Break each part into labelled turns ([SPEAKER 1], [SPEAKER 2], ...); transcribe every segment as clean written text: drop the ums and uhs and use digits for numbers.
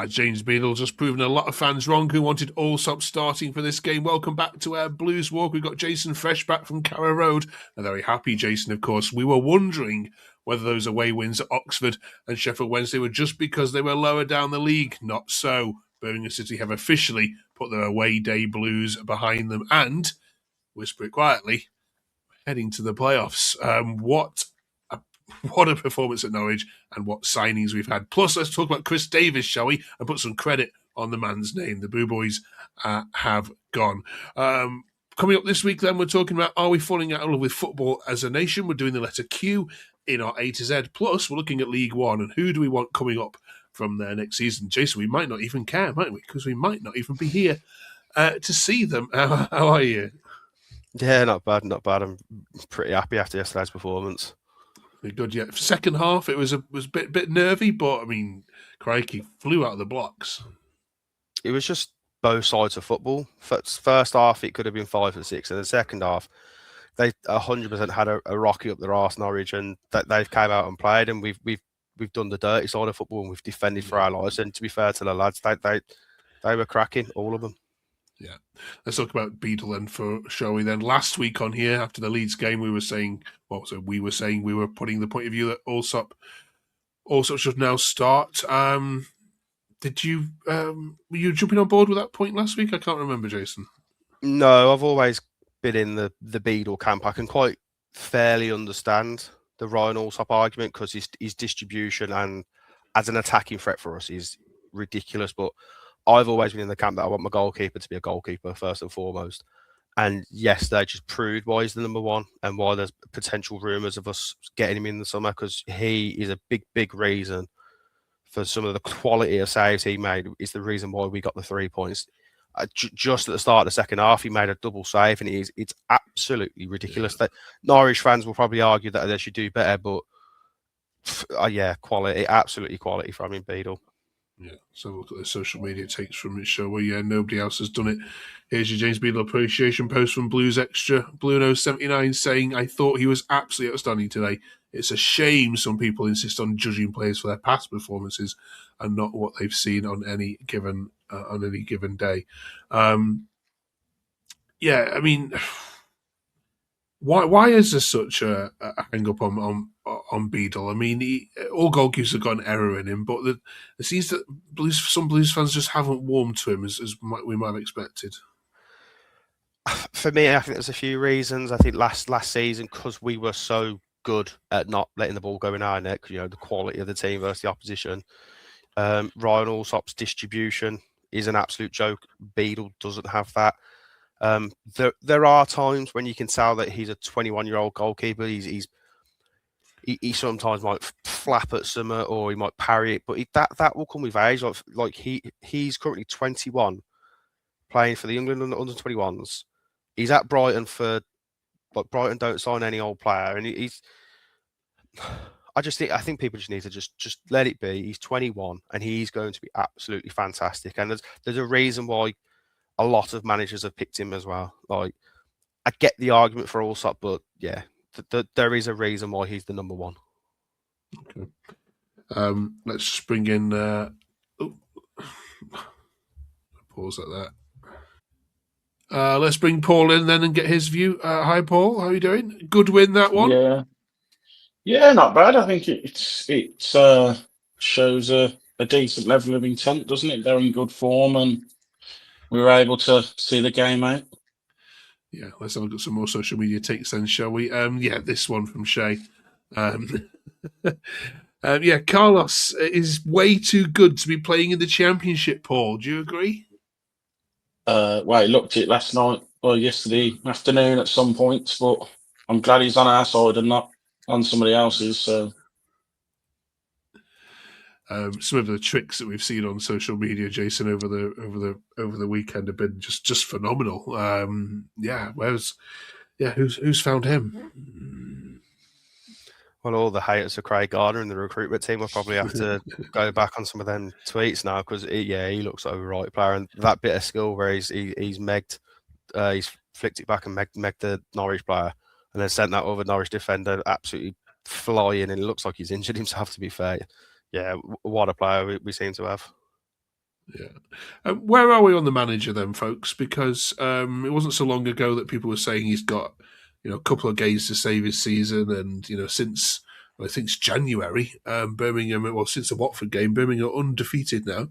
[SPEAKER 1] James Beadle just proven a lot of fans wrong who wanted Allsop starting for this game. Welcome back to our Blues Walk. We've got Jason fresh back from Carrow Road. A very happy Jason, of course. We were wondering whether those away wins at Oxford and Sheffield Wednesday were just because they were lower down the league. Not so. Birmingham City have officially put their away day blues behind them and, whisper it quietly, heading to the playoffs. What a performance at Norwich and what signings we've had. Plus, let's talk about Chris Davis, shall we? And put some credit on the man's name. The Boo Boys have gone. Coming up this week, then, we're talking about are we falling out of love with football as a nation? We're doing the letter Q in our A to Z. Plus, we're looking at League One and who do we want coming up from there next season. Jason, we might not even care, might we? Because we might not even be here to see them. How are you?
[SPEAKER 2] Yeah, not bad. I'm pretty happy after yesterday's performance.
[SPEAKER 1] Good, yeah. Second half, it was a bit nervy, but I mean, crikey, flew out of the blocks.
[SPEAKER 2] It was just both sides of football. First half, it could have been 5-6, and the second half, they 100% had a rocky up their arse, Norwich, and they've came out and played, and we've done the dirty side of football, and we've defended for our lives. And to be fair to the lads, they were cracking, all of them.
[SPEAKER 1] Yeah. Let's talk about Beadle then, shall we then? Last week on here, after the Leeds game, we were saying we were putting the point of view that Allsop should now start. Were you jumping on board with that point last week? I can't remember, Jason.
[SPEAKER 2] No, I've always been in the Beadle camp. I can quite fairly understand the Ryan Allsop argument because his distribution and as an attacking threat for us is ridiculous, but I've always been in the camp that I want my goalkeeper to be a goalkeeper first and foremost. And yes, they just proved why he's the number one and why there's potential rumours of us getting him in the summer because he is a big reason for some of the quality of saves he made. Is the reason why we got the 3 points. Just at the start of the second half, he made a double save and it's absolutely ridiculous. That Norwich fans will probably argue that they should do better, but quality, absolutely quality from him, Beadle.
[SPEAKER 1] Yeah, so look at the social media takes from it show where nobody else has done it. Here's your James Beadle appreciation post from Blues Extra. Blue Nose 79 saying, I thought he was absolutely outstanding today. It's a shame some people insist on judging players for their past performances and not what they've seen on any given day. I mean, why is there such a hang up on Beadle? I mean, all goalkeepers have got an error in him, but it seems that some Blues fans just haven't warmed to him as we might have expected.
[SPEAKER 2] For me, I think there's a few reasons. I think last season, because we were so good at not letting the ball go in our net, the quality of the team versus the opposition. Ryan Allsop's distribution is an absolute joke. Beadle doesn't have that. There are times when you can tell that he's a 21-year-old goalkeeper. He sometimes might flap at summer or he might parry it, but that will come with age. Like he's currently 21, playing for the England under 21s. He's at Brighton for Brighton don't sign any old player, and he's. I think people just need to just let it be. He's 21 and he's going to be absolutely fantastic. And there's a reason why a lot of managers have picked him as well. Like, I get the argument for Allsop, but yeah, there is a reason why he's the number one.
[SPEAKER 1] Okay. Let's just bring in. Pause at that. Let's bring Paul in then and get his view. Hi, Paul. How are you doing? Good win, that one.
[SPEAKER 3] Yeah, not bad. I think it shows a decent level of intent, doesn't it? They're in good form, and we were able to see the game out.
[SPEAKER 1] Yeah, let's have a look at some more social media takes then, shall we? This one from Shay. Carlos is way too good to be playing in the Championship, Paul. Do you agree?
[SPEAKER 3] I looked at it last night or yesterday afternoon at some points, but I'm glad he's on our side and not on somebody else's. So
[SPEAKER 1] some of the tricks that we've seen on social media, Jason, over the weekend have been just phenomenal. Who's found him?
[SPEAKER 2] Well, all the haters of Craig Gardner and the recruitment team will probably have to go back on some of them tweets now because he looks like a right player, and that bit of skill where he's megged, he's flicked it back and megged the Norwich player, and then sent that over Norwich defender absolutely flying, and it looks like he's injured himself. To be fair, yeah, what a player we seem to have.
[SPEAKER 1] Yeah. Where are we on the manager then, folks? Because it wasn't so long ago that people were saying he's got, a couple of games to save his season, and since I think it's January, Birmingham, since the Watford game, Birmingham are undefeated now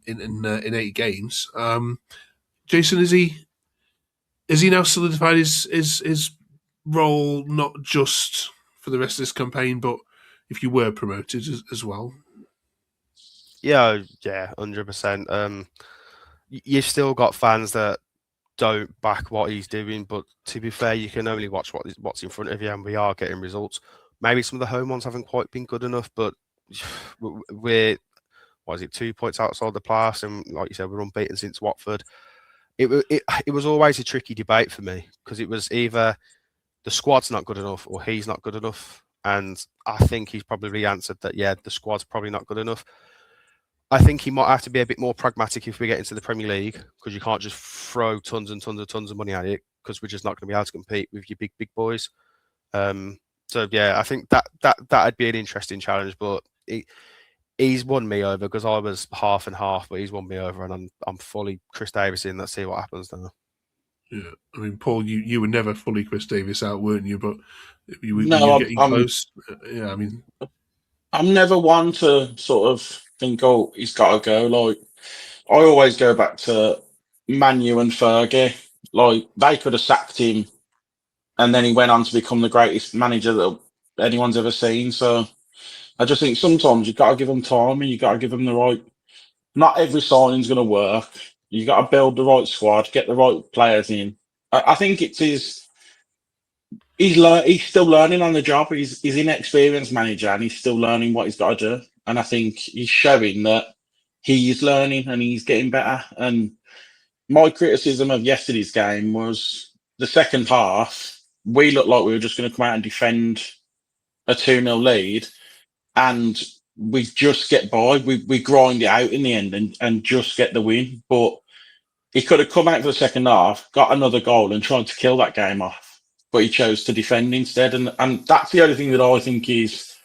[SPEAKER 1] in 8 games. Jason, is he now solidified his role, not just for the rest of this campaign, but if you were promoted as well?
[SPEAKER 2] Yeah, 100%. You've still got fans that don't back what he's doing, but to be fair, you can only watch what's in front of you, and we are getting results. Maybe some of the home ones haven't quite been good enough, but we're 2 points outside the playoffs, and like you said, we're unbeaten since Watford. It was always a tricky debate for me, because it was either the squad's not good enough or he's not good enough, and I think he's probably answered that. Yeah, the squad's probably not good enough. I think he might have to be a bit more pragmatic if we get into the Premier League, because you can't just throw tons of money at it, because we're just not going to be able to compete with your big boys. So yeah, I think that'd be an interesting challenge, but he's won me over, because I was half and half, but he's won me over, and I'm fully Chris Davis in. Let's see what happens now.
[SPEAKER 1] Yeah, I mean, Paul, you were never fully Chris Davis out, weren't you? But you were getting close. Yeah, I mean,
[SPEAKER 3] I'm never one to sort of think, oh, he's got to go. Like, I always go back to Manu and Fergie. Like, they could have sacked him, and then he went on to become the greatest manager that anyone's ever seen. So I just think sometimes you've got to give them time, and you've got to give them the right. Not every signing's going to work. You got to build the right squad, get the right players in. I think it's his. He's still learning on the job. He's inexperienced manager, and he's still learning what he's got to do. And I think he's showing that he's learning and he's getting better. And my criticism of yesterday's game was the second half. We looked like we were just going to come out and defend a 2-0 lead, and we just get by. We grind it out in the end and just get the win. But he could have come out for the second half, got another goal, and tried to kill that game off. But he chose to defend instead. And that's the only thing that I think he's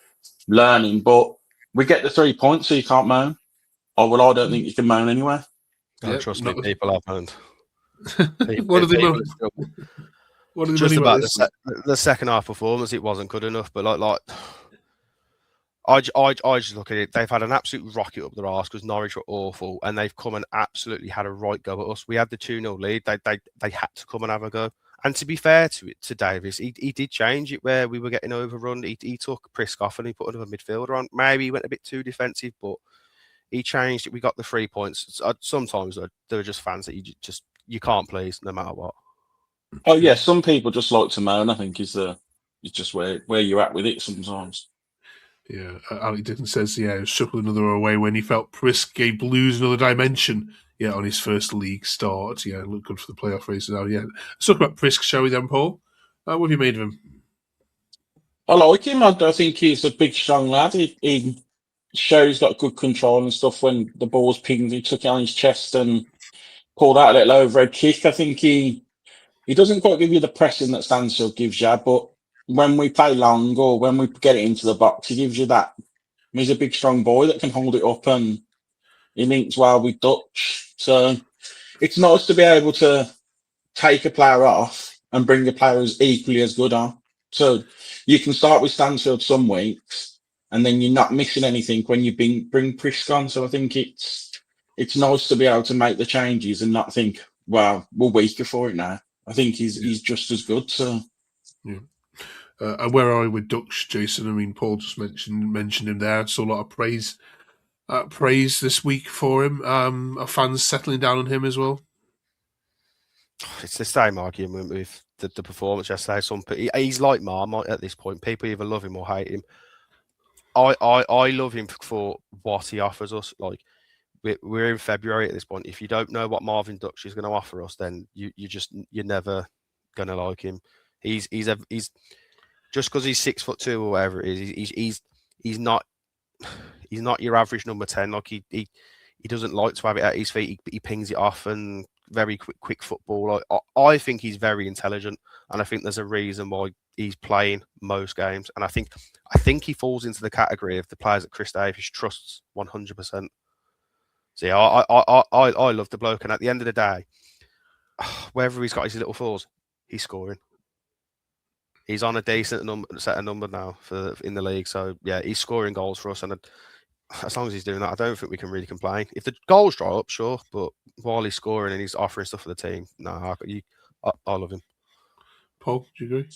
[SPEAKER 3] learning. But we get the 3 points, so you can't moan. Oh, well, I don't think you can moan anyway.
[SPEAKER 2] Don't trust me, people have moaned.
[SPEAKER 1] What are they moaning? What are they
[SPEAKER 2] just
[SPEAKER 1] about
[SPEAKER 2] the second half performance? It wasn't good enough, but like I just look at it. They've had an absolute rocket up their arse, because Norwich were awful, and they've come and absolutely had a right go at us. We had the 2-0 lead. They had to come and have a go. And to be fair to Davis, he did change it where we were getting overrun. He took Prisk off and he put another midfielder on. Maybe he went a bit too defensive, but he changed it. We got the 3 points. Sometimes there are just fans that you can't please no matter what.
[SPEAKER 3] Oh yeah, some people just like to moan. I think is just where you're at with it sometimes.
[SPEAKER 1] Yeah, Alec Dixon says, chuckled another away when he felt Prisk gave Blues another dimension. Yeah, on his first league start. Yeah, looked good for the playoff race now. Yeah, let's talk about Prisk, shall we then, Paul? What have you made of him?
[SPEAKER 3] I like him. I think he's a big, strong lad. He shows he's got good control and stuff. When the ball's pinged, he took it on his chest and pulled out a little overhead kick. I think he doesn't quite give you the pressing that Stansfield gives you, but when we play long or when we get it into the box, he gives you that. He's a big, strong boy that can hold it up, and he links well with Dutch. So it's nice to be able to take a player off and bring a player who's equally as good on. So you can start with Stansfield some weeks, and then you're not missing anything when you bring Prisk on. So I think it's nice to be able to make the changes and not think, well, we're weaker for it now. I think he's just as good. So
[SPEAKER 1] yeah. And where are we with Dutch, Jason? I mean, Paul just mentioned him there. I saw a lot of praise this week for him. Are fans settling down on him as well?
[SPEAKER 2] It's the same argument with the performance yesterday. He's like Marmite at this point. People either love him or hate him. I love him for what he offers us. Like, we're in February at this point. If you don't know what Marvin Dutch is going to offer us, then you're never going to like him. He's just because he's 6'2" or whatever it is. He's not your average number 10. Like, he doesn't like to have it at his feet. He pings it off, and very quick football. I think he's very intelligent, and I think there's a reason why he's playing most games. And I think he falls into the category of the players that Chris Davis trusts 100%. See, I love the bloke, and at the end of the day, wherever he's got his little flaws, he's scoring. He's on a decent set of number now in the league. So yeah, he's scoring goals for us, and as long as he's doing that, I don't think we can really complain. If the goals dry up, sure, but while he's scoring and he's offering stuff for the team, no, I love him.
[SPEAKER 1] Paul, do you agree?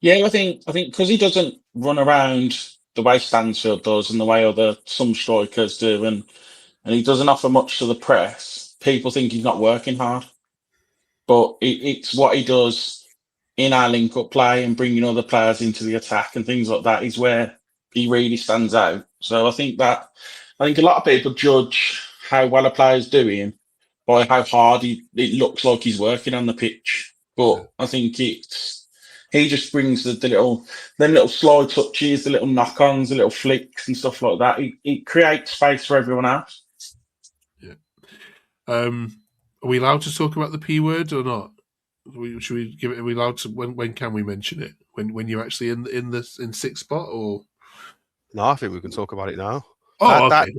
[SPEAKER 3] Yeah, I think because he doesn't run around the way Stansfield does and the way some strikers do, and he doesn't offer much to the press, people think he's not working hard. But it's what he does in our link-up play and bringing other players into the attack and things like that is where he really stands out. So I think a lot of people judge how well a player's doing by how hard it looks like he's working on the pitch. But I think he just brings the little slide touches, the little knock-ons, the little flicks and stuff like that. It creates space for everyone else.
[SPEAKER 1] Yeah. Are we allowed to talk about the P word or not? Should we give it? Are we allowed to? When can we mention it? When you're actually in sixth spot, or?
[SPEAKER 2] No, I think we can talk about it now.
[SPEAKER 1] Okay.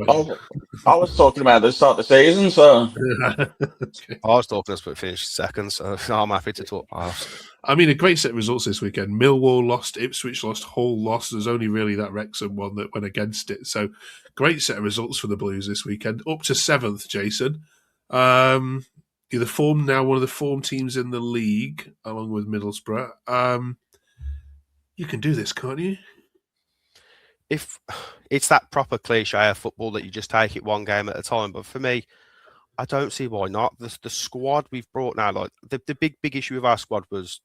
[SPEAKER 3] I was talking about the start of the season, so
[SPEAKER 1] okay.
[SPEAKER 2] I was talking us, but finished second, so I'm happy to talk playoffs.
[SPEAKER 1] I mean, a great set of results this weekend. Millwall lost, Ipswich lost, Hull lost. There's only really that Wrexham one that went against it. So, great set of results for the Blues this weekend. Up to 7th, Jason. You're one of the form teams in the league, along with Middlesbrough. You can do this, can't you?
[SPEAKER 2] If it's that proper cliche of football that you just take it one game at a time, but for me, I don't see why not. The squad we've brought now, like the big issue with our squad was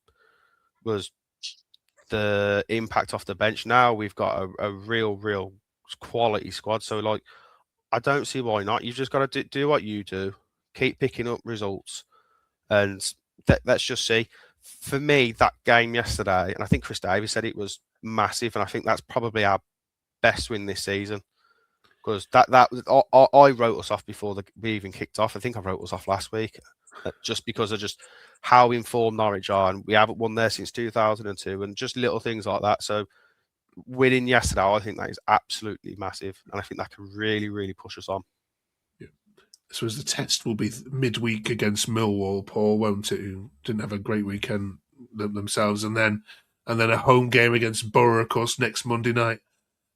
[SPEAKER 2] the impact off the bench. Now we've got a real quality squad. So like, I don't see why not. You've just got to do what you do, keep picking up results, and let's just see. For me, that game yesterday, and I think Chris Davies said it was massive, and I think that's probably our best win this season. Because I wrote us off before we even kicked off. I think I wrote us off last week, just because of just how informed Norwich are, and we haven't won there since 2002, and just little things like that. So winning yesterday, I think that is absolutely massive, and I think that can really push us on.
[SPEAKER 1] Yeah. I suppose the test will be midweek against Millwall, Paul, won't it? Who didn't have a great weekend themselves, and then a home game against Borough, of course, next Monday night.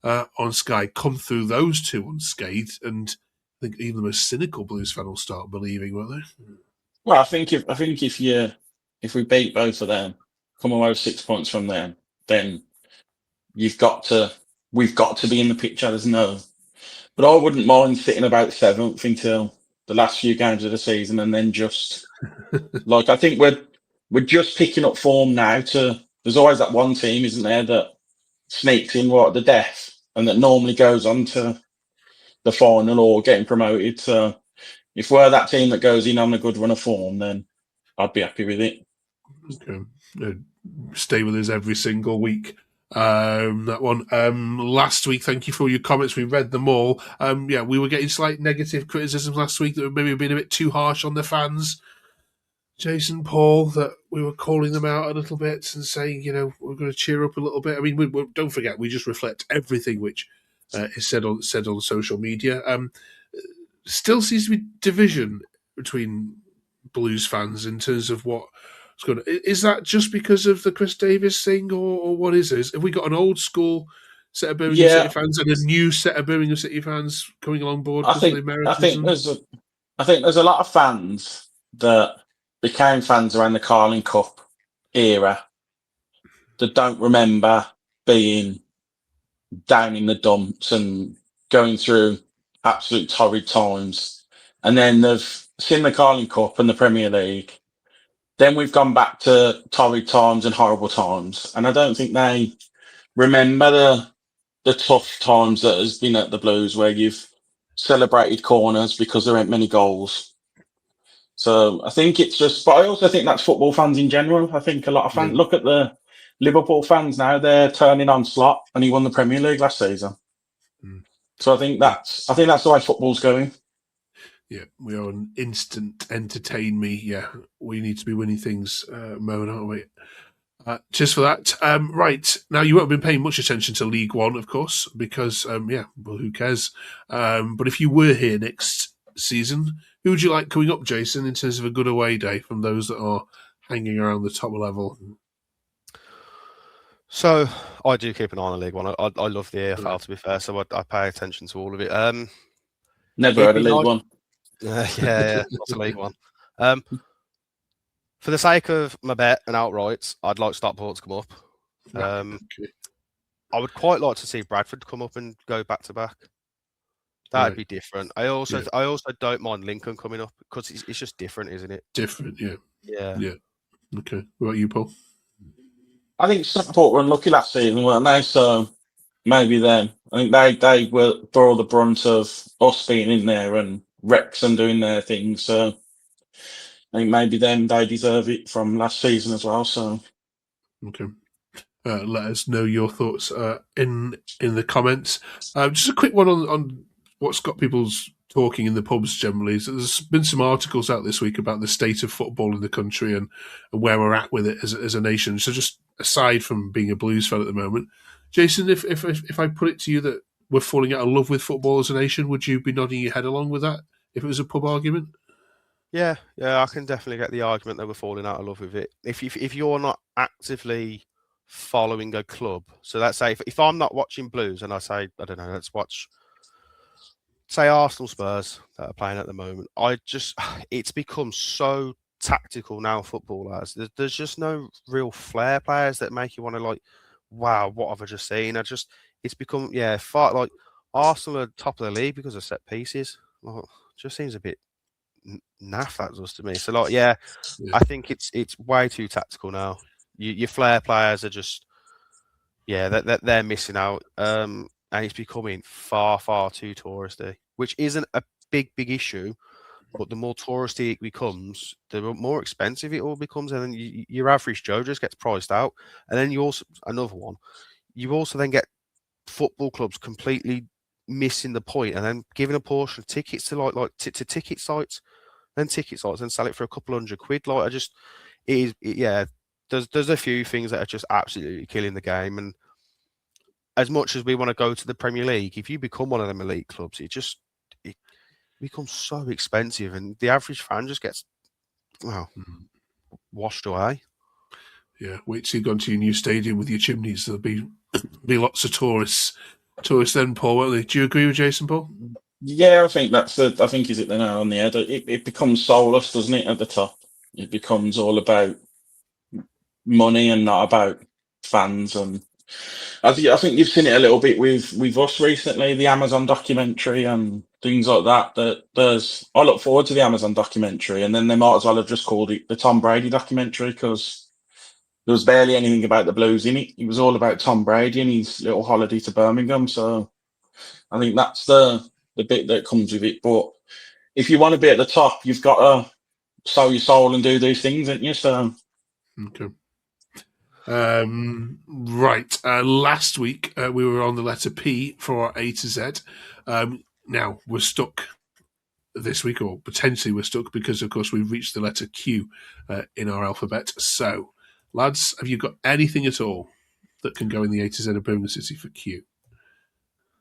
[SPEAKER 1] On Sky, come through those two unscathed, and I think even the most cynical Blues fan will start believing, won't they?
[SPEAKER 3] Well, I think if we beat both of them, come away with 6 points from them, then we've got to be in the picture. There's no, but I wouldn't mind sitting about 7th until the last few games of the season, and then just like I think we're just picking up form now. There's always that one team, isn't there, that sneaks in right at the death, and that normally goes on to the final or getting promoted. So if we're that team that goes in on a good run of form, then I'd be happy with it.
[SPEAKER 1] Okay. Stay with us every single week. That one. Last week, thank you for all your comments. We read them all. We were getting slight negative criticisms last week that maybe been a bit too harsh on the fans. Jason, Paul, that we were calling them out a little bit and saying, we're going to cheer up a little bit. I mean, we don't forget, we just reflect everything which is said on social media. Still seems to be division between Blues fans in terms of what's going on. Is that just because of the Chris Davies thing, or what is it? Have we got an old school set of Birmingham City fans and a new set of Birmingham City fans coming along board because of the Americans?
[SPEAKER 3] I think there's a lot of fans that became fans around the Carling Cup era that don't remember being down in the dumps and going through absolute torrid times. And then they've seen the Carling Cup and the Premier League. Then we've gone back to torrid times and horrible times. And I don't think they remember the tough times that has been at the Blues, where you've celebrated corners because there aren't many goals. So I think it's just, but I also think that's football fans in general. I think a lot of fans, look at the Liverpool fans now, they're turning on Slot, and he won the Premier League last season. So I think that's the way football's going.
[SPEAKER 1] Yeah, we are an instant entertain me. Yeah, we need to be winning things, Mo, aren't we? Cheers for that. Right, now you won't have been paying much attention to League One, of course, because, who cares? But if you were here next season. Who would you like coming up, Jason, in terms of a good away day from those that are hanging around the top level?
[SPEAKER 2] So I do keep an eye on the League One. I love the EFL, to be fair, so I pay attention to all of it.
[SPEAKER 3] Never
[SPEAKER 2] It'd
[SPEAKER 3] heard of
[SPEAKER 2] be
[SPEAKER 3] League
[SPEAKER 2] nice.
[SPEAKER 3] One.
[SPEAKER 2] Yeah, that's a League One. For the sake of my bet and outrights, I'd like Stockport to come up.
[SPEAKER 1] Okay.
[SPEAKER 2] I would quite like to see Bradford come up and go back to back. That'd
[SPEAKER 1] Right.
[SPEAKER 2] be different. I also don't mind Lincoln coming up because it's just different, isn't it?
[SPEAKER 1] Different, yeah.
[SPEAKER 2] Yeah.
[SPEAKER 1] Okay. What about you, Paul?
[SPEAKER 3] I think Stockport were unlucky last season, weren't they? So maybe them. I think they will bore the brunt of us being in there and Wrexham doing their thing. So I think maybe they deserve it from last season as well. So
[SPEAKER 1] Okay. Let us know your thoughts in the comments. Just a quick one on what's got people's talking in the pubs generally. So there's been some articles out this week about the state of football in the country and where we're at with it as a nation. So just aside from being a Blues fan at the moment, Jason, if I put it to you that we're falling out of love with football as a nation, would you be nodding your head along with that if it was a pub argument?
[SPEAKER 2] Yeah, I can definitely get the argument that we're falling out of love with it. If you're not actively following a club, so let's say if I'm not watching Blues and I say, I don't know, let's watch, say, Arsenal Spurs that are playing at the moment, it's become so tactical now, football has. There's just no real flair players that make you want to like, wow, what have I just seen? It's become, far like Arsenal are top of the league because of set pieces. Well, it just seems a bit naff, that does to me. So like, I think it's way too tactical now. Your flair players are just, they're missing out. And it's becoming far too touristy, which isn't a big issue. But the more touristy it becomes, the more expensive it all becomes, and then your average Joe just gets priced out. And then you also then get football clubs completely missing the point, and then giving a portion of tickets to to ticket sites. Then ticket sites and sell it for a couple £100. Like there's a few things that are just absolutely killing the game. And as much as we want to go to the Premier League, if you become one of them elite clubs, it becomes so expensive, and the average fan just gets washed away.
[SPEAKER 1] Yeah, wait till you've gone to your new stadium with your chimneys. There'll be lots of tourists then, Paul, won't they? Do you agree with Jason, Paul?
[SPEAKER 3] yeah, I think I think is it the nail on the head. It becomes soulless, doesn't it? At the top, it becomes all about money and not about fans. And I think you've seen it a little bit with us recently, the Amazon documentary and things like that. I look forward to the Amazon documentary, and then they might as well have just called it the Tom Brady documentary because there was barely anything about the Blues in it. It was all about Tom Brady and his little holiday to Birmingham. So I think that's the bit that comes with it. But if you want to be at the top, you've got to sell your soul and do these things, haven't you? So
[SPEAKER 1] okay. Right. Last week we were on the letter P for our A to Z. Now we're stuck this week, or potentially we're stuck because, of course, we've reached the letter Q in our alphabet. So, lads, have you got anything at all that can go in the A to Z of Birmingham City for Q?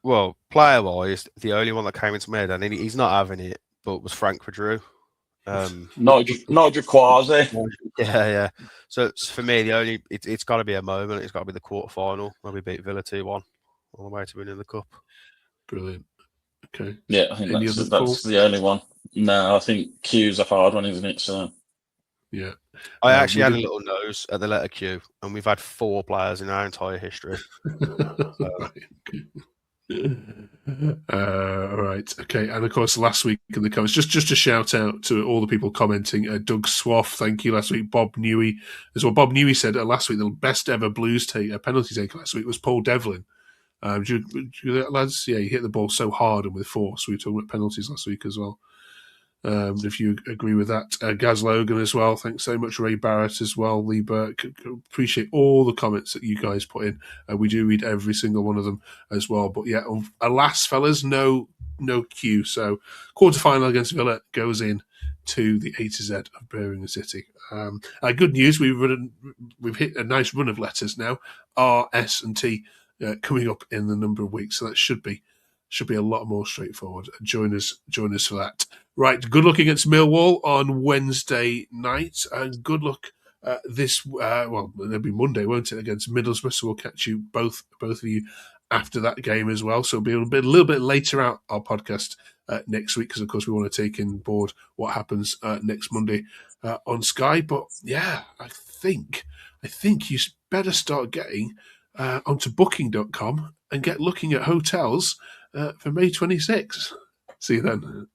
[SPEAKER 2] Well, player-wise, the only one that came into my head, and he's not having it, but was Frank Drew.
[SPEAKER 3] Nigel Quasi.
[SPEAKER 2] Yeah. So for me, it's got to be a moment. It's got to be the quarter-final where we beat Villa 2-1 on the way to winning the cup.
[SPEAKER 1] Brilliant. Okay.
[SPEAKER 3] Yeah, I think that's the only one. No, I think Q's a hard one, isn't it? So
[SPEAKER 1] yeah,
[SPEAKER 2] I actually had a little nose at the letter Q, and we've had 4 players in our entire history.
[SPEAKER 1] Right. Okay. And of course, last week in the comments, just a shout out to all the people commenting. Doug Swaff, thank you last week. Bob Newey as well. Bob Newey said last week the best ever Blues penalty take last week was Paul Devlin. Do you, lads? Yeah, you hit the ball so hard and with force. We were talking about penalties last week as well. If you agree with that, Gaz Logan as well. Thanks so much, Ray Barrett as well. Lee Burke. Appreciate all the comments that you guys put in. We do read every single one of them as well. But yeah, alas, fellas, no Q. So quarterfinal against Villa goes in to the A to Z of Birmingham City. Good news, we've hit a nice run of letters now. R, S, and T coming up in the number of weeks. So that should be a lot more straightforward. Join us for that. Right, good luck against Millwall on Wednesday night, and good luck it'll be Monday, won't it, against Middlesbrough? So we'll catch you both of you after that game as well. So it'll be a little bit later out our podcast next week, because of course we want to take in board what happens next Monday on Sky. But yeah, I think you better start getting onto booking.com and get looking at hotels for May 26th. See you then.